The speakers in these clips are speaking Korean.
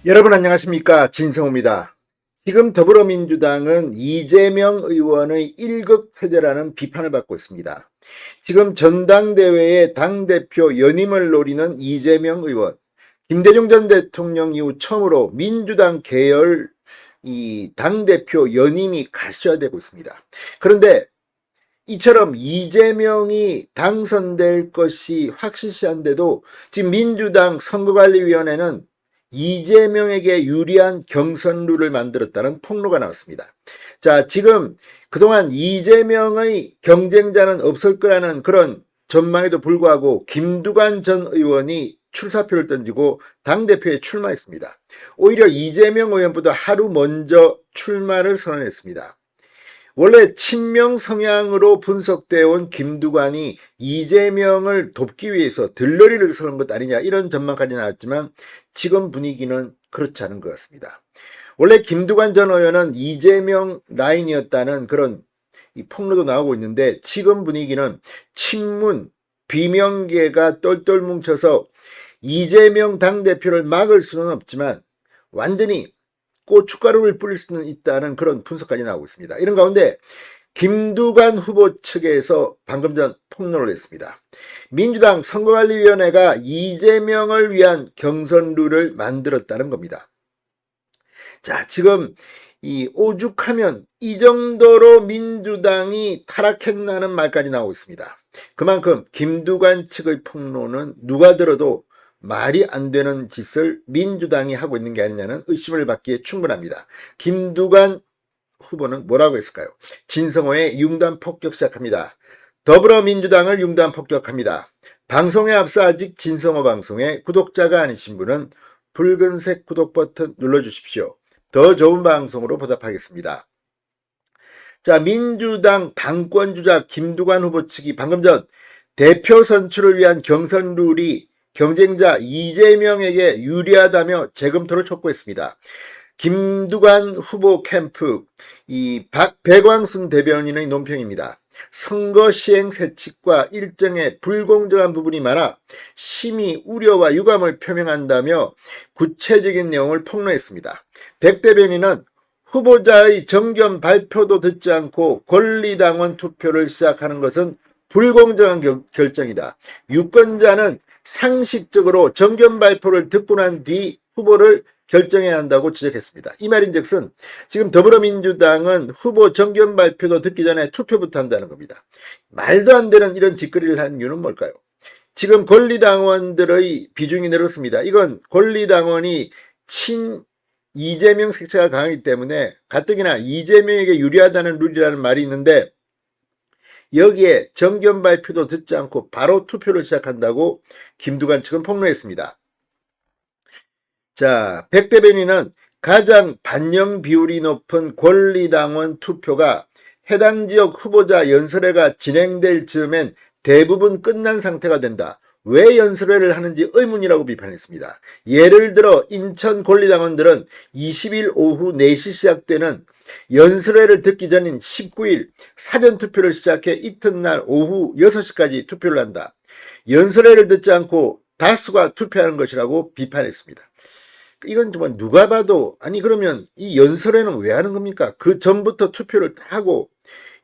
여러분 안녕하십니까, 진성호입니다. 지금 더불어민주당은 이재명 의원의 일극퇴제라는 비판을 받고 있습니다. 지금 전당대회에 당대표 연임을 노리는 이재명 의원, 김대중 전 대통령 이후 처음으로 민주당 계열 이 당대표 연임이 가시화되고 있습니다. 그런데 이처럼 이재명이 당선될 것이 확실시한데도 지금 민주당 선거관리위원회는 이재명에게 유리한 경선 룰을 만들었다는 폭로가 나왔습니다. 자, 지금 그동안 이재명의 경쟁자는 없을 거라는 그런 전망에도 불구하고 김두관 전 의원이 출사표를 던지고 당대표에 출마했습니다. 오히려 이재명 의원보다 하루 먼저 출마를 선언했습니다. 원래 친명 성향으로 분석되어 온 김두관이 이재명을 돕기 위해서 들러리를 서는 것 아니냐, 이런 전망까지 나왔지만 지금 분위기는 그렇지 않은 것 같습니다. 원래 김두관 전 의원은 이재명 라인이었다는 그런 폭로도 나오고 있는데, 지금 분위기는 친문 비명계가 똘똘 뭉쳐서 이재명 당대표를 막을 수는 없지만 완전히 고춧가루를 뿌릴 수는 있다는 그런 분석까지 나오고 있습니다. 이런 가운데 김두관 후보 측에서 방금 전 폭로를 했습니다. 민주당 선거관리위원회가 이재명을 위한 경선 룰을 만들었다는 겁니다. 자, 지금 이 오죽하면 이 정도로 민주당이 타락했나는 말까지 나오고 있습니다. 그만큼 김두관 측의 폭로는 누가 들어도 말이 안 되는 짓을 민주당이 하고 있는 게 아니냐는 의심을 받기에 충분합니다. 김두관 후보는 뭐라고 했을까요? 진성호의 융단 폭격 시작합니다. 더불어민주당을 융단 폭격합니다. 방송에 앞서 아직 진성호 방송에 구독자가 아니신 분은 붉은색 구독 버튼 눌러주십시오. 더 좋은 방송으로 보답하겠습니다. 자, 민주당 당권주자 김두관 후보 측이 방금 전 대표 선출을 위한 경선 룰이 경쟁자 이재명에게 유리하다며 재검토를 촉구했습니다. 김두관 후보 캠프 백왕순 대변인의 논평입니다. 선거 시행 세칙과 일정에 불공정한 부분이 많아 심히 우려와 유감을 표명한다며 구체적인 내용을 폭로했습니다. 백 대변인은 후보자의 정견 발표도 듣지 않고 권리당원 투표를 시작하는 것은 불공정한 결정이다. 유권자는 상식적으로 정견 발표를 듣고 난 뒤 후보를 결정해야 한다고 지적했습니다. 이 말인즉슨 지금 더불어민주당은 후보 정견 발표도 듣기 전에 투표부터 한다는 겁니다. 말도 안 되는 이런 짓거리를 한 이유는 뭘까요? 지금 권리당원들의 비중이 늘었습니다. 이건 권리당원이 이재명 색채가 강하기 때문에 가뜩이나 이재명에게 유리하다는 룰이라는 말이 있는데, 여기에 정견 발표도 듣지 않고 바로 투표를 시작한다고 김두관 측은 폭로했습니다. 자, 백 대변인은 가장 반영 비율이 높은 권리당원 투표가 해당 지역 후보자 연설회가 진행될 즈음엔 대부분 끝난 상태가 된다. 왜 연설회를 하는지 의문이라고 비판했습니다. 예를 들어 인천 권리당원들은 20일 오후 4시 시작되는 연설회를 듣기 전인 19일 사전투표를 시작해 이튿날 오후 6시까지 투표를 한다. 연설회를 듣지 않고 다수가 투표하는 것이라고 비판했습니다. 이건 정말 누가 봐도, 아니 그러면 이 연설회는 왜 하는 겁니까? 그 전부터 투표를 다 하고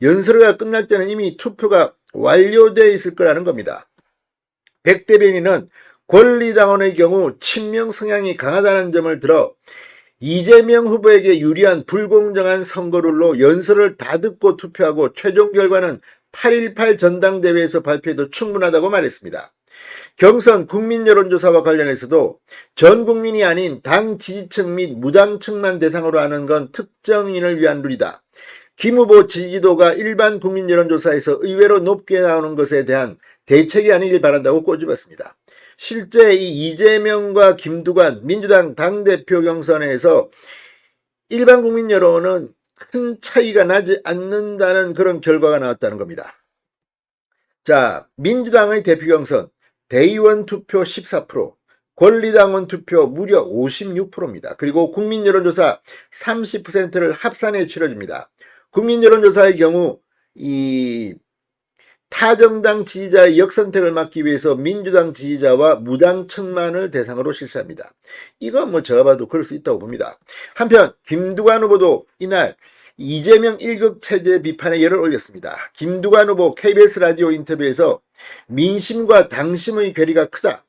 연설회가 끝날 때는 이미 투표가 완료되어 있을 거라는 겁니다. 백 대변인은 권리당원의 경우 친명 성향이 강하다는 점을 들어 이재명 후보에게 유리한 불공정한 선거룰로 연설을 다 듣고 투표하고 최종 결과는 8.18 전당대회에서 발표해도 충분하다고 말했습니다. 경선 국민 여론조사와 관련해서도 전 국민이 아닌 당 지지층 및 무당층만 대상으로 하는 건 특정인을 위한 룰이다. 김 후보 지지도가 일반 국민 여론조사에서 의외로 높게 나오는 것에 대한 대책이 아니길 바란다고 꼬집었습니다. 실제 이 이재명과 김두관 민주당 당대표 경선에서 일반 국민 여론은 큰 차이가 나지 않는다는 그런 결과가 나왔다는 겁니다. 자, 민주당의 대표 경선 대의원 투표 14%, 권리당원 투표 무려 56%입니다. 그리고 국민 여론조사 30%를 합산해 치러집니다. 국민 여론조사의 경우 이 타정당 지지자의 역선택을 막기 위해서 민주당 지지자와 무당천만을 대상으로 실시합니다. 이건 뭐 제가 봐도 그럴 수 있다고 봅니다. 한편 김두관 후보도 이날 이재명 1급 체제 비판에 열을 올렸습니다. 김두관 후보 KBS 라디오 인터뷰에서 민심과 당심의 괴리가 크다.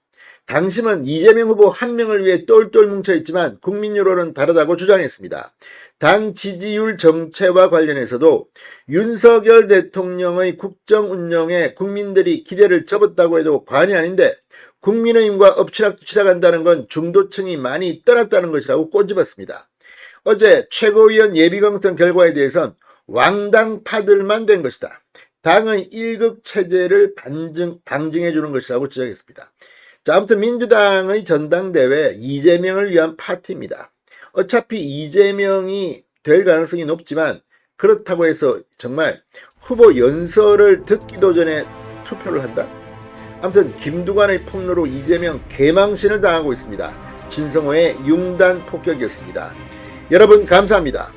당심은 이재명 후보 한 명을 위해 똘똘 뭉쳐있지만 국민 여론은 다르다고 주장했습니다. 당 지지율 정체와 관련해서도 윤석열 대통령의 국정 운영에 국민들이 기대를 접었다고 해도 과언이 아닌데 국민의힘과 엎치락뒤치락 한다는 건 중도층이 많이 떠났다는 것이라고 꼬집었습니다. 어제 최고위원 예비경선 결과에 대해선 왕당파들만 된 것이다. 당의 1급 체제를 방증해 주는 것이라고 지적했습니다. 자, 아무튼 민주당의 전당대회 이재명을 위한 파티입니다. 어차피 이재명이 될 가능성이 높지만 그렇다고 해서 정말 후보 연설을 듣기도 전에 투표를 한다? 아무튼 김두관의 폭로로 이재명 개망신을 당하고 있습니다. 진성호의 융단 폭격이었습니다. 여러분 감사합니다.